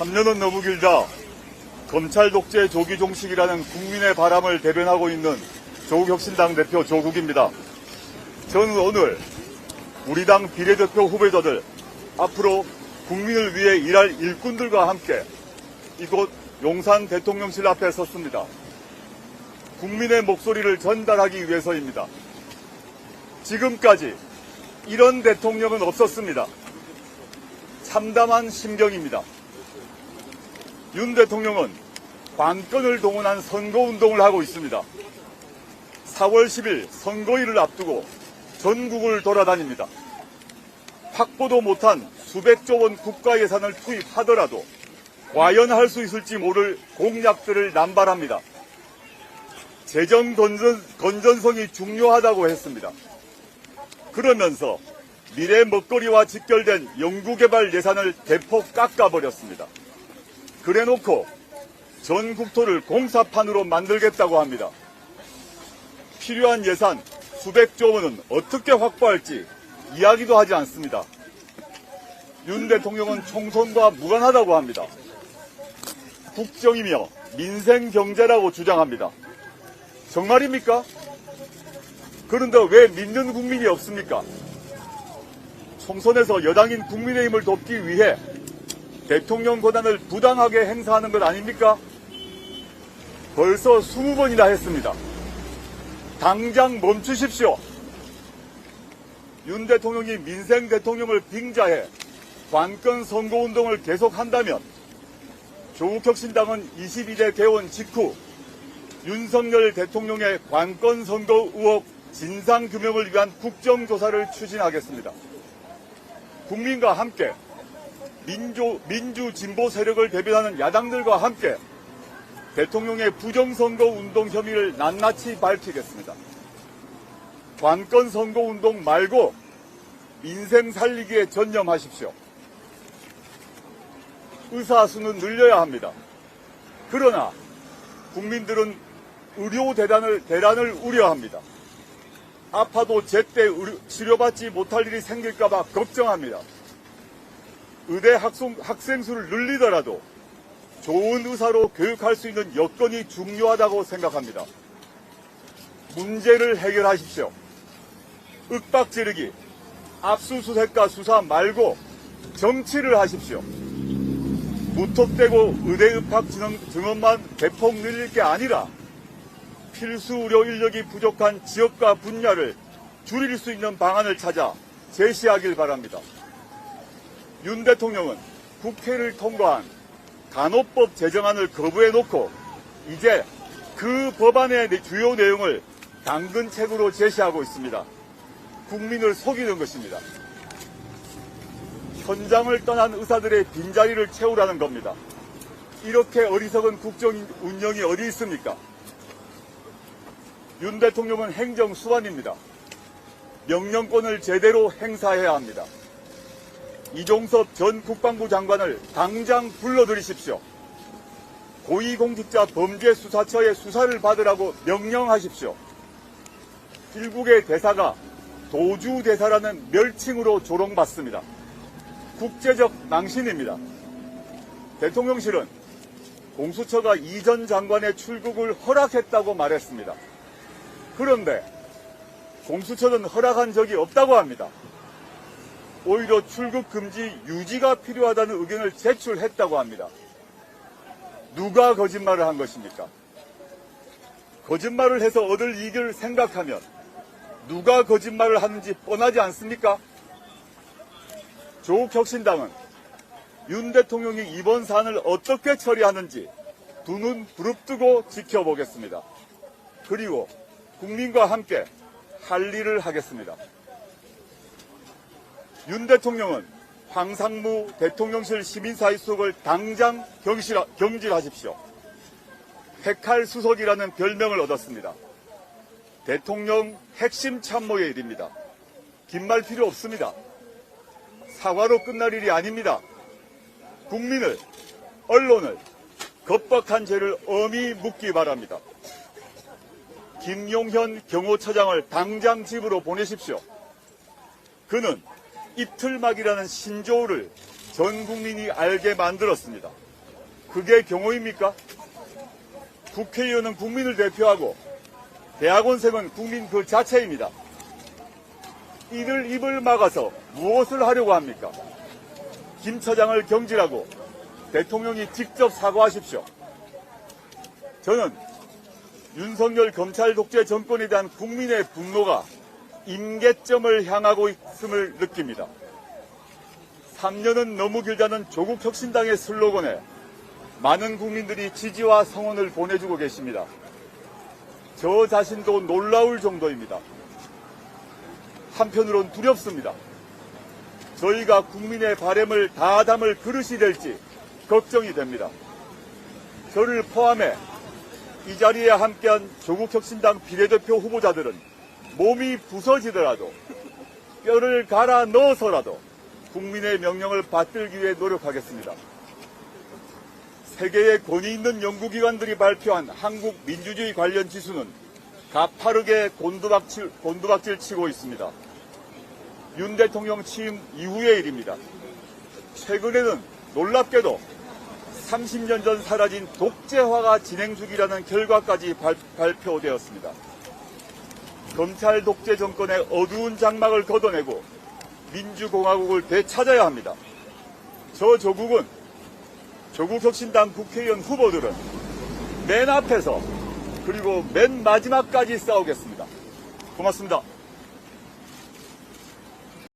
3년은 너무 길다. 검찰 독재 조기 종식이라는 국민의 바람을 대변하고 있는 조국혁신당 대표 조국입니다. 저는 오늘 우리 당 비례대표 후보자들, 앞으로 국민을 위해 일할 일꾼들과 함께 이곳 용산 대통령실 앞에 섰습니다. 국민의 목소리를 전달하기 위해서입니다. 지금까지 이런 대통령은 없었습니다. 참담한 심경입니다. 윤 대통령은 관건을 동원한 선거운동을 하고 있습니다. 4월 10일 선거일을 앞두고 전국을 돌아다닙니다. 확보도 못한 수백조 원 국가 예산을 투입하더라도 과연 할 수 있을지 모를 공약들을 남발합니다. 재정 건전성이 중요하다고 했습니다. 그러면서 미래 먹거리와 직결된 연구개발 예산을 대폭 깎아버렸습니다. 그래놓고 전 국토를 공사판으로 만들겠다고 합니다. 필요한 예산 수백조 원은 어떻게 확보할지 이야기도 하지 않습니다. 윤 대통령은 총선과 무관하다고 합니다. 국정이며 민생 경제라고 주장합니다. 정말입니까? 그런데 왜 믿는 국민이 없습니까? 총선에서 여당인 국민의힘을 돕기 위해 대통령 권한을 부당하게 행사하는 것 아닙니까? 벌써 20번이나 했습니다. 당장 멈추십시오. 윤 대통령이 민생 대통령을 빙자해 관건 선거운동을 계속한다면 조국혁신당은 22대 개원 직후 윤석열 대통령의 관건 선거 의혹 진상규명을 위한 국정조사를 추진하겠습니다. 국민과 함께 민주진보 세력을 대변하는 야당들과 함께 대통령의 부정선거 운동 혐의를 낱낱이 밝히겠습니다. 관건 선거 운동 말고 민생 살리기에 전념하십시오. 의사 수는 늘려야 합니다. 그러나 국민들은 의료 대란을 우려합니다. 아파도 제때 치료받지 못할 일이 생길까봐 걱정합니다. 의대 학생 수를 늘리더라도 좋은 의사로 교육할 수 있는 여건이 중요하다고 생각합니다. 문제를 해결하십시오. 윽박지르기, 압수수색과 수사 말고 정치를 하십시오. 무턱대고 의대 입학 증원만 대폭 늘릴 게 아니라 필수 의료 인력이 부족한 지역과 분야를 줄일 수 있는 방안을 찾아 제시하길 바랍니다. 윤 대통령은 국회를 통과한 간호법 제정안을 거부해놓고 이제 그 법안의 주요 내용을 당근책으로 제시하고 있습니다. 국민을 속이는 것입니다. 현장을 떠난 의사들의 빈자리를 채우라는 겁니다. 이렇게 어리석은 국정 운영이 어디 있습니까? 윤 대통령은 행정수반입니다. 명령권을 제대로 행사해야 합니다. 이종섭 전 국방부 장관을 당장 불러들이십시오. 고위공직자 범죄수사처의 수사를 받으라고 명령하십시오. 일국의 대사가 도주대사라는 멸칭으로 조롱받습니다. 국제적 망신입니다. 대통령실은 공수처가 이 전 장관의 출국을 허락했다고 말했습니다. 그런데 공수처는 허락한 적이 없다고 합니다. 오히려 출국 금지 유지가 필요하다는 의견을 제출했다고 합니다. 누가 거짓말을 한 것입니까? 거짓말을 해서 얻을 이익을 생각하면 누가 거짓말을 하는지 뻔하지 않습니까? 조국혁신당은 윤 대통령이 이번 사안을 어떻게 처리하는지 두 눈 부릅뜨고 지켜보겠습니다. 그리고 국민과 함께 할 일을 하겠습니다. 윤 대통령은 황상무 대통령실 시민사회수석을 당장 경질하십시오. 핵칼 수석이라는 별명을 얻었습니다. 대통령 핵심 참모의 일입니다. 긴 말 필요 없습니다. 사과로 끝날 일이 아닙니다. 국민을, 언론을 겁박한 죄를 엄히 묻기 바랍니다. 김용현 경호처장을 당장 집으로 보내십시오. 그는 이틀막이라는 신조어를 전 국민이 알게 만들었습니다. 그게 경호입니까? 국회의원은 국민을 대표하고 대학원생은 국민 그 자체입니다. 이들 입을 막아서 무엇을 하려고 합니까? 김 처장을 경질하고 대통령이 직접 사과하십시오. 저는 윤석열 검찰 독재 정권에 대한 국민의 분노가 임계점을 향하고 있음을 느낍니다. 3년은 너무 길다는 조국혁신당의 슬로건에 많은 국민들이 지지와 성원을 보내주고 계십니다. 저 자신도 놀라울 정도입니다. 한편으론 두렵습니다. 저희가 국민의 바램을 다 담을 그릇이 될지 걱정이 됩니다. 저를 포함해 이 자리에 함께한 조국혁신당 비례대표 후보자들은 몸이 부서지더라도 뼈를 갈아 넣어서라도 국민의 명령을 받들기 위해 노력하겠습니다. 세계의 권위 있는 연구기관들이 발표한 한국 민주주의 관련 지수는 가파르게 곤두박질 치고 있습니다. 윤 대통령 취임 이후의 일입니다. 최근에는 놀랍게도 30년 전 사라진 독재화가 진행 중이라는 결과까지 발표되었습니다. 검찰 독재 정권의 어두운 장막을 걷어내고 민주공화국을 되찾아야 합니다. 저 조국은 조국혁신당 국회의원 후보들은 맨 앞에서 그리고 맨 마지막까지 싸우겠습니다. 고맙습니다.